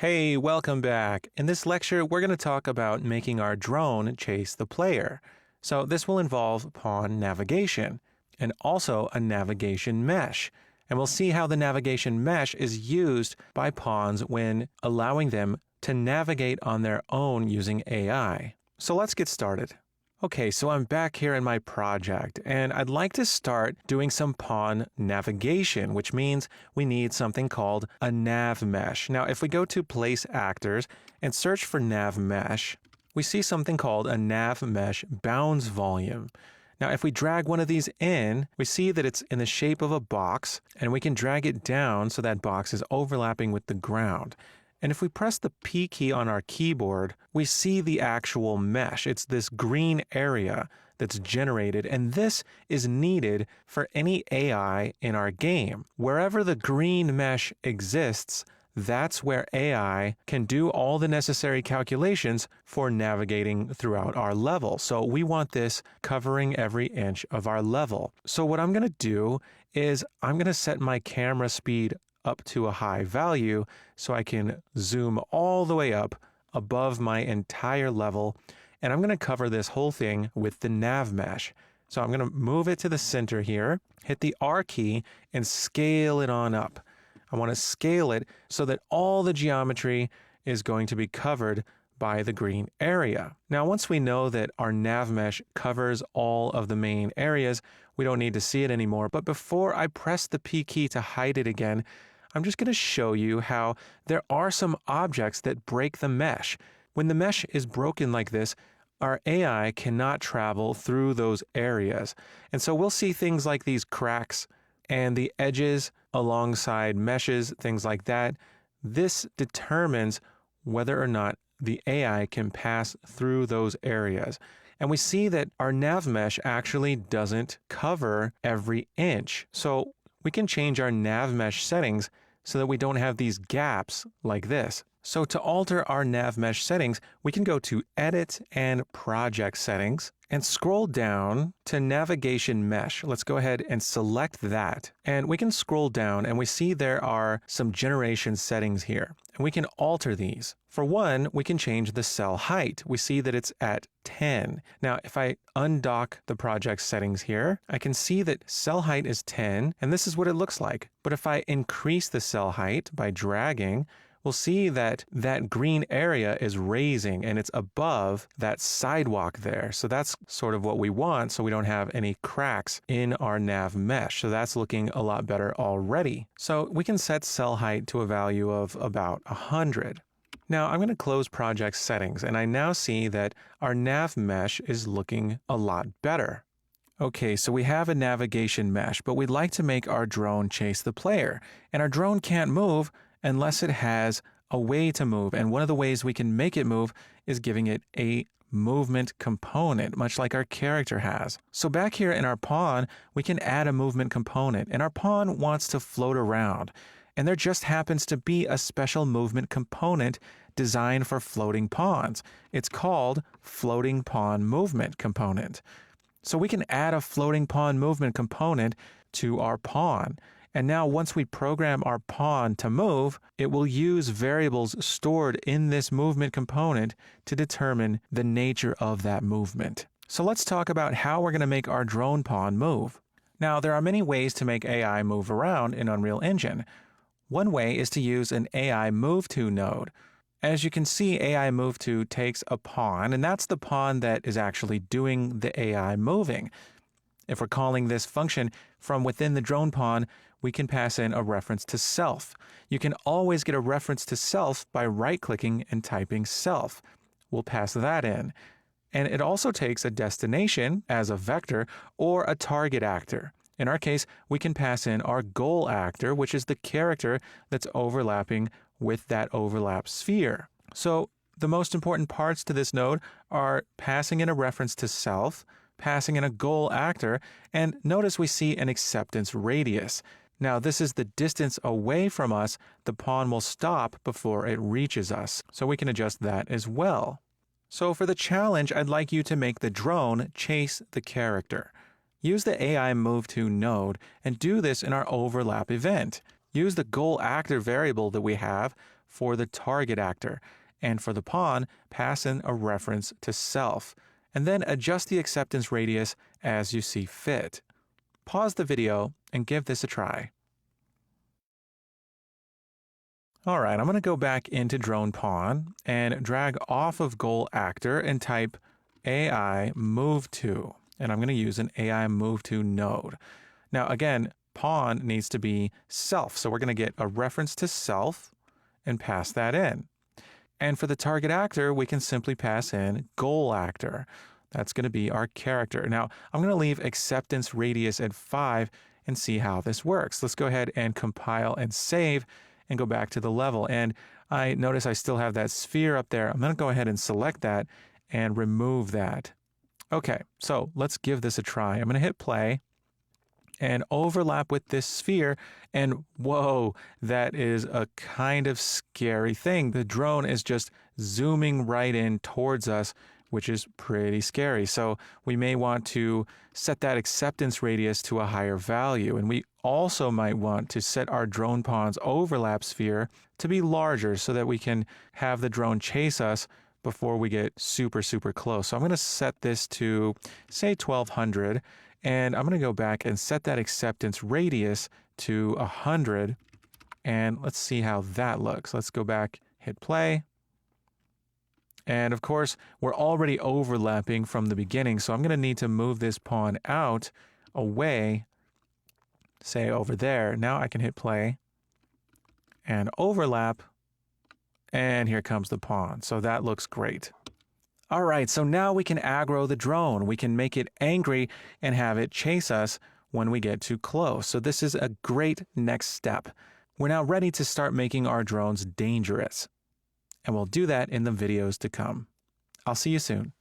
Hey, welcome back. In this lecture, we're going to talk about making our drone chase the player. So this will involve pawn navigation and also a navigation mesh. And we'll see how the navigation mesh is used by pawns when allowing them to navigate on their own using AI. So let's get started. Okay, so I'm back here in my project, and I'd like to start doing some pawn navigation, which means we need something called a nav mesh. Now, if we go to Place Actors and search for nav mesh, we see something called a nav mesh bounds volume. Now, if we drag one of these in, we see that it's in the shape of a box, and we can drag it down so that box is overlapping with the ground. And if we press the P key on our keyboard, we see the actual mesh. It's this green area that's generated, and this is needed for any AI in our game. Wherever the green mesh exists, that's where AI can do all the necessary calculations for navigating throughout our level. So we want this covering every inch of our level. So what I'm going to do is I'm going to set my camera speed up to a high value so I can zoom all the way up above my entire level, and I'm going to cover this whole thing with the nav mesh. So I'm going to move it to the center here, hit the R key, and scale it on up. I want to scale it so that all the geometry is going to be covered by the green area. Now, once we know that our nav mesh covers all of the main areas, we don't need to see it anymore. But before I press the P key to hide it again, I'm just going to show you how there are some objects that break the mesh. When the mesh is broken like this, our AI cannot travel through those areas. And so we'll see things like these cracks and the edges alongside meshes, things like that. This determines whether or not the AI can pass through those areas. And we see that our nav mesh actually doesn't cover every inch. So we can change our nav mesh settings so that we don't have these gaps like this. So to alter our nav mesh settings, we can go to Edit and Project Settings and scroll down to Navigation Mesh. Let's go ahead and select that. And we can scroll down and we see there are some generation settings here. And we can alter these. For one, we can change the cell height. We see that it's at 10. Now, if I undock the project settings here, I can see that cell height is 10, and this is what it looks like. But if I increase the cell height by dragging, we'll see that that green area is raising and it's above that sidewalk there. So that's sort of what we want, so we don't have any cracks in our nav mesh. So that's looking a lot better already. So we can set cell height to a value of about 100. Now I'm going to close project settings, and I now see that our nav mesh is looking a lot better. Okay, so we have a navigation mesh, but we'd like to make our drone chase the player. And our drone can't move unless it has a way to move. And one of the ways we can make it move is giving it a movement component, much like our character has. So back here in our pawn, we can add a movement component, and our pawn wants to float around. And there just happens to be a special movement component designed for floating pawns. It's called Floating Pawn Movement Component. So we can add a floating pawn movement component to our pawn. And now once we program our pawn to move, it will use variables stored in this movement component to determine the nature of that movement. So let's talk about how we're going to make our drone pawn move. Now, there are many ways to make AI move around in Unreal Engine. One way is to use an AI Move To node. As you can see, AI Move To takes a pawn, and that's the pawn that is actually doing the AI moving. If we're calling this function from within the drone pawn, we can pass in a reference to self. You can always get a reference to self by right-clicking and typing self. We'll pass that in. And it also takes a destination as a vector or a target actor. In our case, we can pass in our goal actor, which is the character that's overlapping with that overlap sphere. So the most important parts to this node are passing in a reference to self, passing in a goal actor, and notice we see an acceptance radius. Now, this is the distance away from us the pawn will stop before it reaches us, so we can adjust that as well. So for the challenge, I'd like you to make the drone chase the character. Use the AI Move To node and do this in our overlap event. Use the goal actor variable that we have for the target actor. And for the pawn, pass in a reference to self. And then adjust the acceptance radius as you see fit. Pause the video and give this a try. All right, I'm going to go back into drone pawn and drag off of goal actor and type AI move to. And I'm going to use an AI move to node. Now, again, pawn needs to be self. So we're going to get a reference to self and pass that in. And for the target actor, we can simply pass in goal actor. That's going to be our character. Now, I'm going to leave acceptance radius at 5 and see how this works. Let's go ahead and compile and save and go back to the level. And I notice I still have that sphere up there. I'm going to go ahead and select that and remove that. Okay, so let's give this a try. I'm going to hit play and overlap with this sphere. And whoa, that is a kind of scary thing. The drone is just zooming right in towards us, which is pretty scary. So we may want to set that acceptance radius to a higher value. And we also might want to set our drone pawn's overlap sphere to be larger so that we can have the drone chase us before we get super, super close. So I'm going to set this to, say, 1200. And I'm going to go back and set that acceptance radius to 100. And let's see how that looks. Let's go back, hit play. And of course, we're already overlapping from the beginning. So I'm going to need to move this pawn out, away, say over there. Now I can hit play and overlap. And here comes the pawn. So that looks great. All right, so now we can aggro the drone. We can make it angry and have it chase us when we get too close. So this is a great next step. We're now ready to start making our drones dangerous. And we'll do that in the videos to come. I'll see you soon.